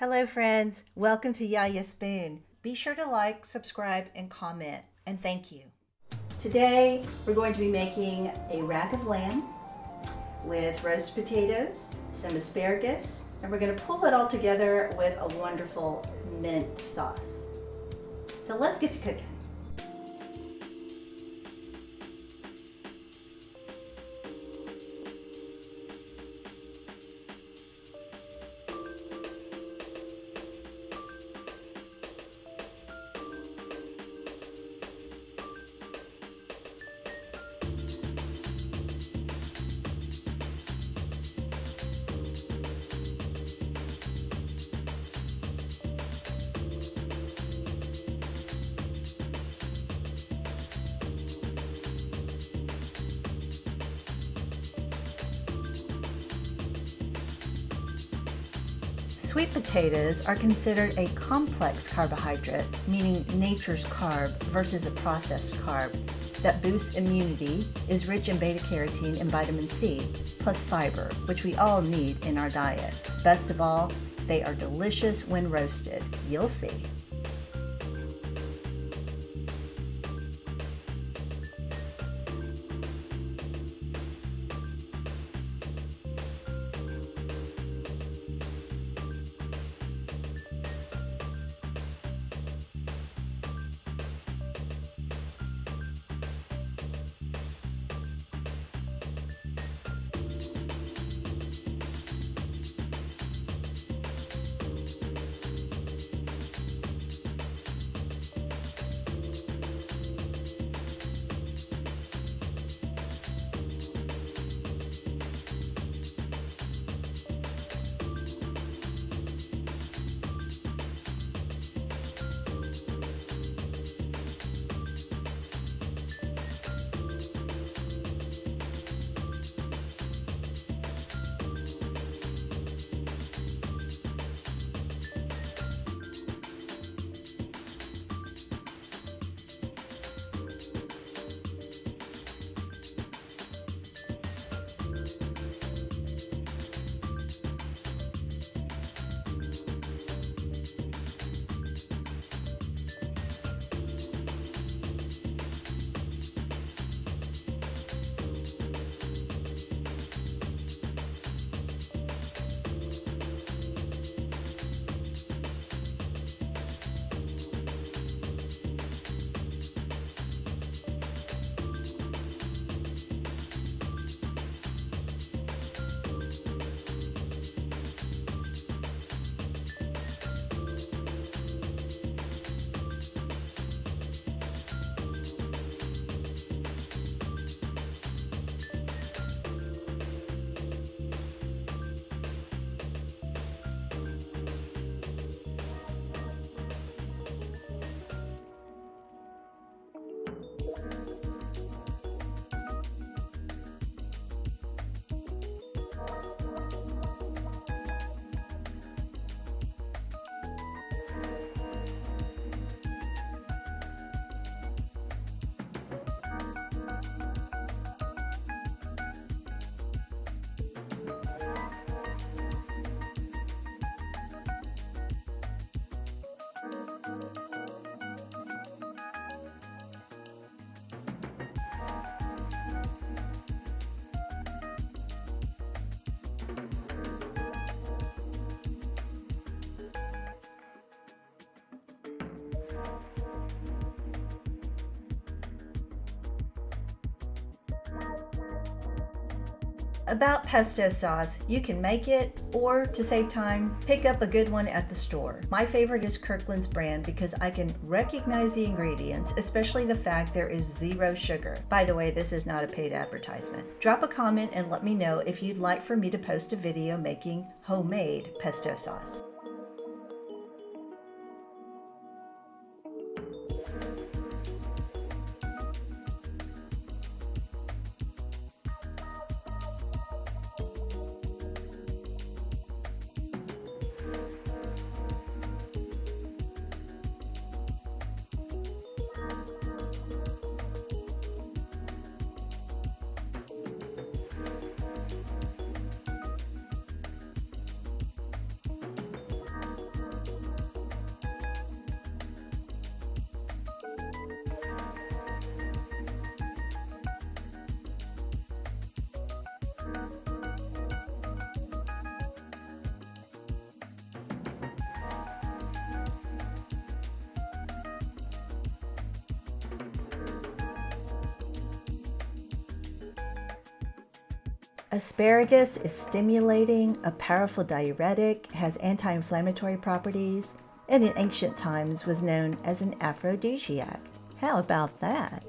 Hello friends, welcome to Yaya Spoon. Be sure to like, subscribe, and comment, and thank you. Today we're going to be making a rack of lamb with roasted potatoes, some asparagus, and we're going to pull it all together with a wonderful mint sauce. So let's get to cooking. Sweet potatoes are considered a complex carbohydrate, meaning nature's carb versus a processed carb that boosts immunity, is rich in beta-carotene and vitamin C, plus fiber, which we all need in our diet. Best of all, they are delicious when roasted. You'll see. About pesto sauce, you can make it, or to save time, pick up a good one at the store. My favorite is Kirkland's brand because I can recognize the ingredients, especially the fact there is 0 sugar. By the way, this is not a paid advertisement. Drop a comment and let me know if you'd like for me to post a video making homemade pesto sauce. Asparagus is stimulating, a powerful diuretic, has anti-inflammatory properties, and in ancient times was known as an aphrodisiac. How about that?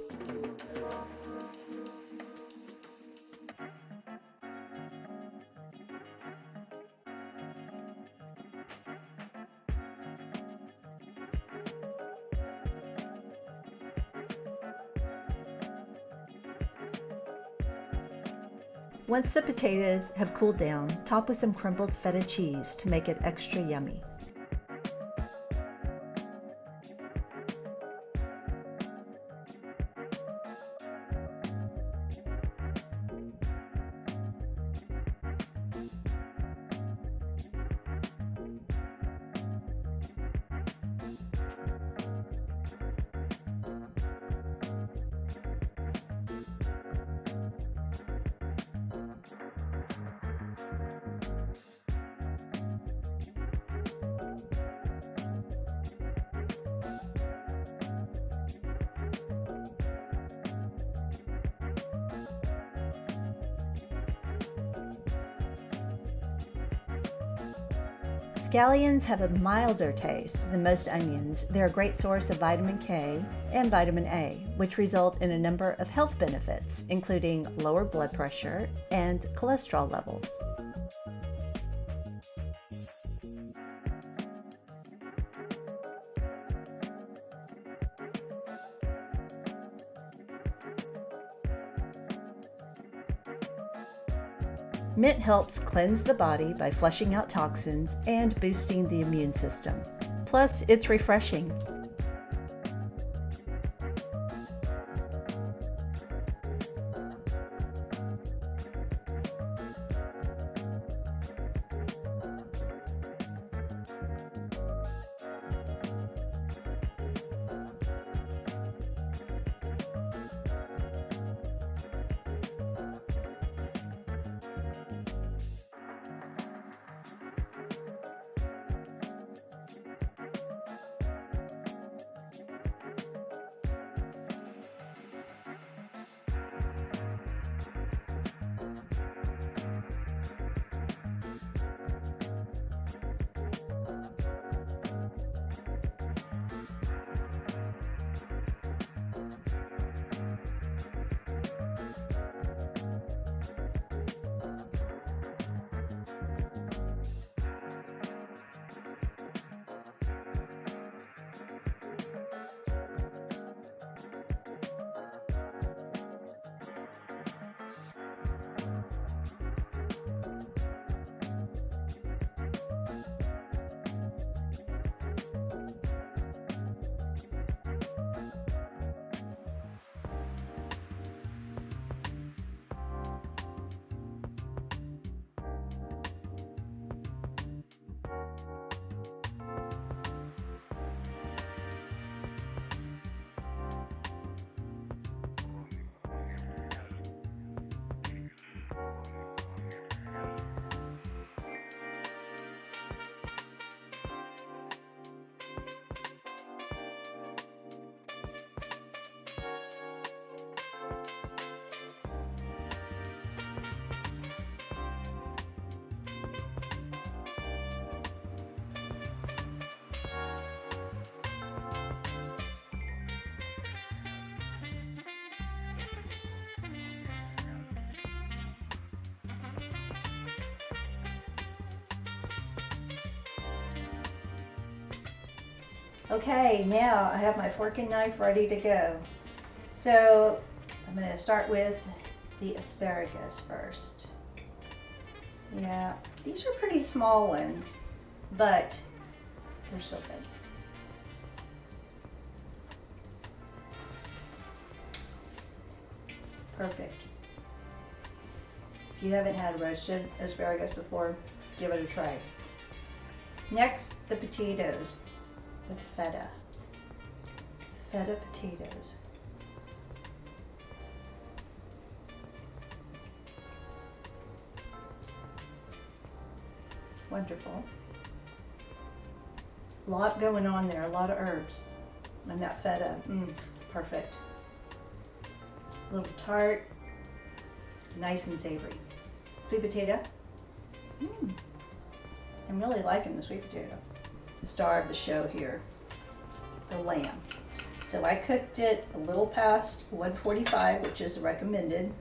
Once the potatoes have cooled down, top with some crumbled feta cheese to make it extra yummy. Scallions have a milder taste than most onions. They're a great source of vitamin K and vitamin A, which result in a number of health benefits, including lower blood pressure and cholesterol levels. Mint helps cleanse the body by flushing out toxins and boosting the immune system. Plus, it's refreshing. Okay, now I have my fork and knife ready to go. So I'm going to start with the asparagus first. Yeah, these are pretty small ones, but they're so good. Perfect. If you haven't had roasted asparagus before, give it a try. Next, the potatoes. The feta potatoes. Wonderful. A lot going on there, a lot of herbs. And that feta, perfect. A little tart, nice and savory. Sweet potato. I'm really liking the sweet potato. The star of the show here, the lamb. So I cooked it a little past 145, which is the recommended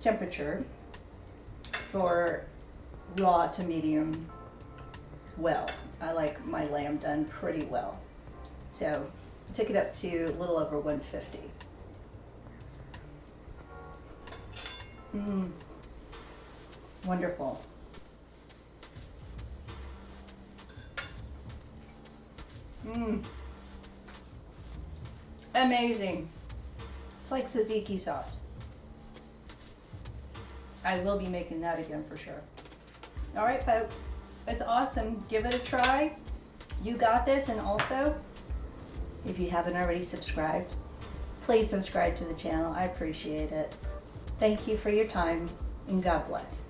temperature for raw to medium well. I like my lamb done pretty well. So I took it up to a little over 150. Wonderful. Amazing. It's like tzatziki sauce. I will be making that again for sure. All right, folks, it's awesome. Give it a try. You got this. And also, if you haven't already subscribed, please subscribe to the channel. I appreciate it. Thank you for your time, and God bless.